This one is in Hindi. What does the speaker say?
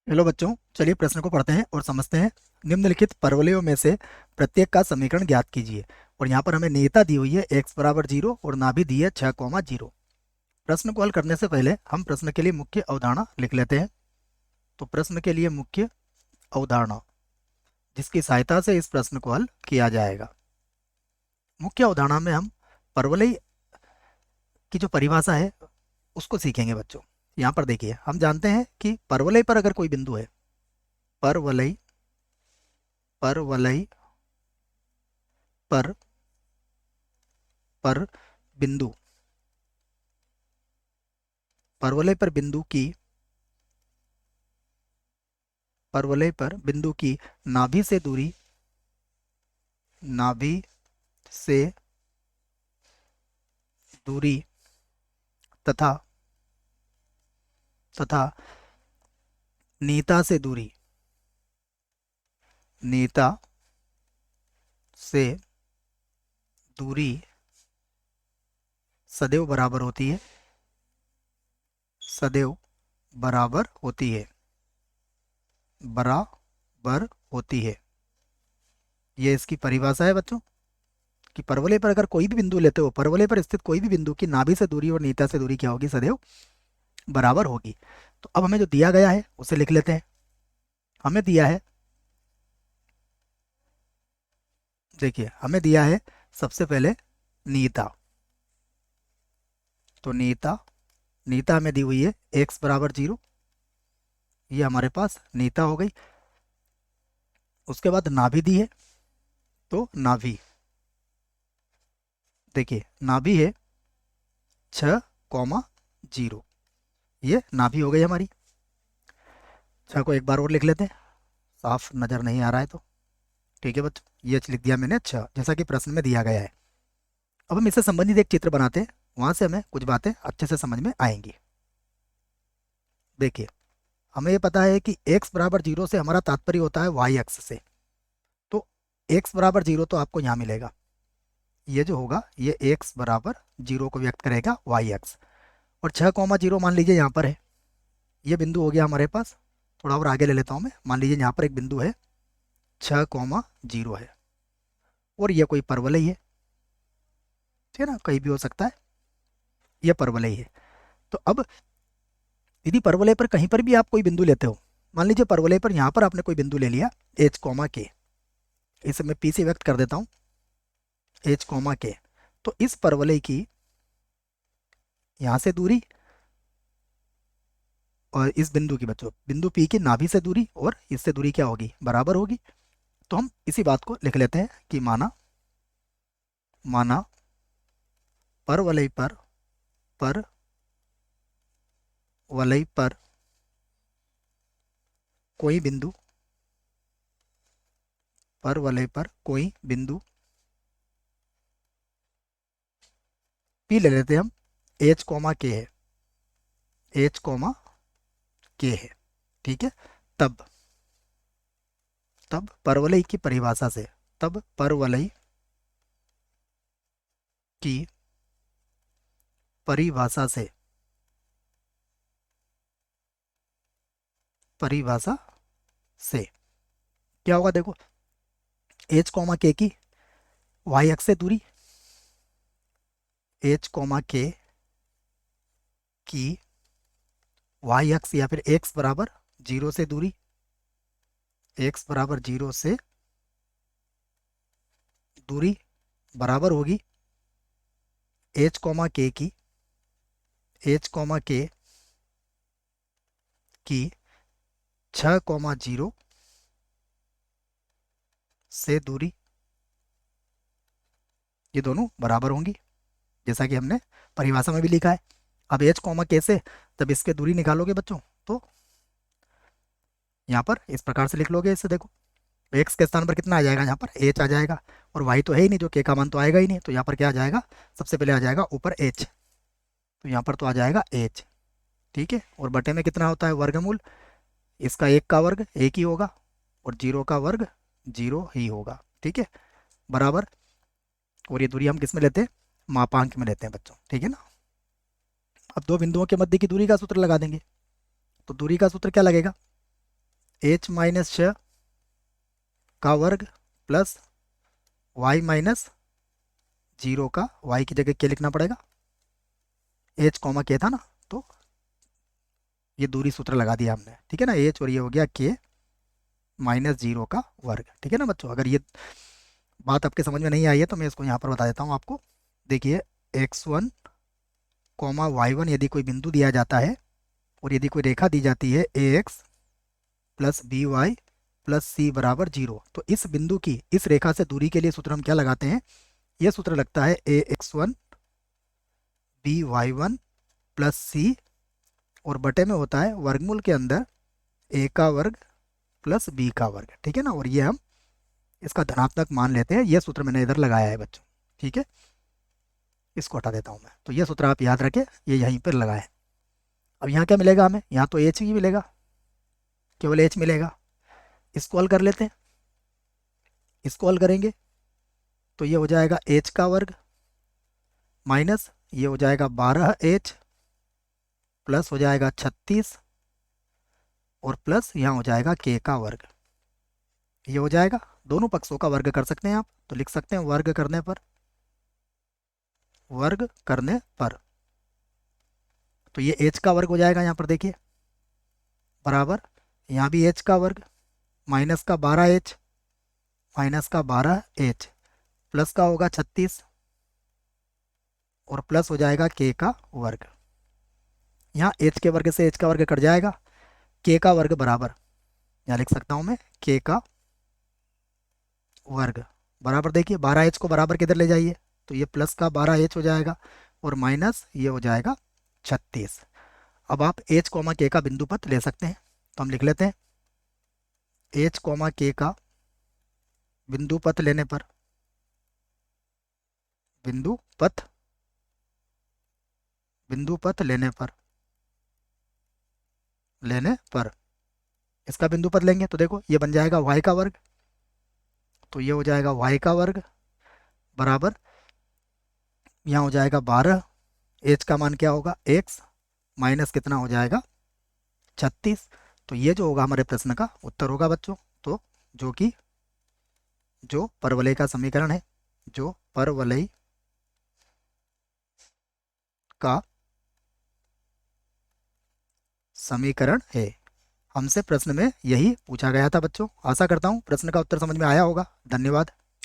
हेलो बच्चों, चलिए प्रश्न को पढ़ते हैं और समझते हैं। निम्नलिखित परवलयों में से प्रत्येक का समीकरण ज्ञात कीजिए। और यहाँ पर हमें नेता दी हुई है x बराबर 0 और नाभि दी है 6,0। प्रश्न को हल करने से पहले हम प्रश्न के लिए मुख्य अवधारणा लिख लेते हैं। तो प्रश्न के लिए मुख्य अवधारणा जिसकी सहायता से इस प्रश्न को हल किया जाएगा। मुख्य अवधारणा में हम परवलय की जो परिभाषा है उसको सीखेंगे बच्चों। यहाँ पर देखिए, हम जानते हैं कि परवलय पर अगर कोई बिंदु है, परवलय परवलय पर पर बिंदु परवलय पर बिंदु की परवलय पर बिंदु की नाभि से दूरी नाभि से दूरी तथा तथा नेता से दूरी नेता से दूरी सदैव बराबर होती है सदैव बराबर होती है बराबर होती है। ये इसकी परिभाषा है बच्चों कि परवलय पर अगर कोई भी बिंदु लेते हो, परवलय पर स्थित कोई भी बिंदु की नाभि से दूरी और नेता से दूरी क्या होगी? सदैव बराबर होगी। तो अब हमें जो दिया गया है उसे लिख लेते हैं। हमें दिया है, देखिए हमें दिया है सबसे पहले नीता। तो नीता नीता हमें दी हुई है x बराबर 0। ये हमारे पास नीता हो गई। उसके बाद नाभि दी है, तो नाभि देखिए नाभि है 6,0। ये नाभि हो गई हमारी। 6 को एक बार और लिख लेते हैं, साफ नजर नहीं आ रहा है तो ठीक है बच्चों। ये लिख दिया मैंने 6 जैसा कि प्रश्न में दिया गया है। अब हम इससे संबंधित एक चित्र बनाते हैं, वहां से हमें कुछ बातें अच्छे से समझ में आएंगी। देखिए, हमें ये पता है कि x बराबर 0 से हमारा तात्पर्य होता है y अक्ष से। तो x बराबर 0 तो आपको यहाँ मिलेगा, ये जो होगा ये x बराबर 0 को व्यक्त करेगा y अक्ष। और 6,0 मान लीजिए यहाँ पर है, ये बिंदु हो गया हमारे पास। थोड़ा और आगे ले लेता हूँ मैं, मान लीजिए यहाँ पर एक बिंदु है 6,0 है और ये कोई परवलय है, ठीक है ना, कहीं भी हो सकता है, ये परवलय है। तो अब यदि परवलय पर कहीं पर भी आप कोई बिंदु लेते हो, मान लीजिए परवलय पर यहाँ पर आपने कोई बिंदु ले लिया h कॉमा के, इसे मैं p से व्यक्त कर देता हूँ h कॉमा के। तो इस परवलय की यहाँ से दूरी और इस बिंदु की, बच्चों बिंदु P की नाभि से दूरी और इससे दूरी क्या होगी? बराबर होगी। तो हम इसी बात को लिख लेते हैं कि माना माना परवलय पर वलय पर कोई बिंदु परवलय पर कोई बिंदु P ले लेते हैं हम, h कॉमा के है, h कॉमा के है, ठीक है। तब तब परवलय की परिभाषा से तब परवलय की परिभाषा से परिभाषा से क्या होगा? देखो, h कॉमा के की y अक्ष से दूरी, h कॉमा के की y अक्ष या फिर x बराबर 0 से दूरी, x बराबर 0 से दूरी बराबर होगी h कॉमा के की h कॉमा के की 6,0 से दूरी, ये दोनों बराबर होंगी जैसा कि हमने परिभाषा में भी लिखा है। अब h कॉमा के से जब इसके दूरी निकालोगे बच्चों, तो यहाँ पर इस प्रकार से लिख लोगे इसे। देखो, x के स्थान पर कितना आ जाएगा? यहाँ पर h आ जाएगा, और y तो है ही नहीं, जो k का मान तो आएगा ही नहीं, तो यहाँ पर क्या आ जाएगा? सबसे पहले आ जाएगा ऊपर h, तो यहाँ पर तो आ जाएगा h, ठीक है। और बटे में कितना होता है? वर्गमूल। इसका 1 का वर्ग 1 ही होगा और 0 का वर्ग 0 ही होगा, ठीक है, बराबर। और ये दूरी हम किस में लेते हैं? मापांक में लेते हैं बच्चों, ठीक है ना। अब दो बिंदुओं के मध्य की दूरी का सूत्र लगा देंगे। तो दूरी का सूत्र क्या लगेगा? एच माइनस 6 का वर्ग प्लस वाई माइनस 0 का, वाई की जगह क्या लिखना पड़ेगा, एच कॉमा के था ना, तो ये दूरी सूत्र लगा दिया हमने, ठीक है ना, एच और ये हो गया के माइनस 0 का वर्ग, ठीक है ना बच्चों। अगर ये बात आपके समझ में नहीं आई है तो मैं इसको यहाँ पर बता देता हूँ आपको। देखिए x1 कॉमा y1 यदि कोई बिंदु दिया जाता है और यदि कोई रेखा दी जाती है ax plus b y plus c बराबर 0, तो इस बिंदु की इस रेखा से दूरी के लिए सूत्र हम क्या लगाते हैं, यह सूत्र लगता है ax1 बी वाई1 प्लस सी, और बटे में होता है वर्गमूल के अंदर a का वर्ग प्लस b का वर्ग, ठीक है ना, और ये हम इसका धनात्मक मान लेते हैं। यह सूत्र मैंने इधर लगाया है बच्चों, ठीक है, इसको हटा देता हूँ मैं, तो यह सूत्र आप याद रखें, ये यहीं पर लगाएं। अब यहाँ क्या मिलेगा हमें, यहाँ तो एच ही मिलेगा, केवल एच मिलेगा, इसको हल कर लेते हैं। इसको हल करेंगे तो ये हो जाएगा एच का वर्ग माइनस ये हो जाएगा 12h प्लस हो जाएगा 36 और प्लस यहाँ हो जाएगा के का वर्ग, ये हो जाएगा, दोनों पक्षों का वर्ग कर सकते हैं आप, तो लिख सकते हैं वर्ग करने पर तो ये h का वर्ग हो जाएगा यहाँ पर देखिए, बराबर यहाँ भी h का वर्ग माइनस का 12h प्लस का होगा 36 और प्लस हो जाएगा k का वर्ग। यहाँ h के वर्ग से h का वर्ग कट जाएगा, k का वर्ग बराबर, यहाँ लिख सकता हूँ मैं k का वर्ग बराबर, देखिए 12h को बराबर किधर ले जाइए, तो ये प्लस का 12h हो जाएगा और माइनस ये हो जाएगा 36। अब आप h कॉमा k का बिंदु पथ ले सकते हैं, तो हम लिख लेते हैं h कॉमा k का बिंदु पथ लेने पर, बिंदु पथ लेने पर इसका बिंदु पथ लेंगे तो देखो ये बन जाएगा y का वर्ग, तो ये हो जाएगा y का वर्ग बराबर यहाँ हो जाएगा 12, h का मान क्या होगा x माइनस कितना हो जाएगा 36, तो ये जो होगा हमारे प्रश्न का उत्तर होगा बच्चों। तो जो परवलय का समीकरण है, जो परवलय का समीकरण है, हमसे प्रश्न में यही पूछा गया था बच्चों। आशा करता हूँ प्रश्न का उत्तर समझ में आया होगा। धन्यवाद।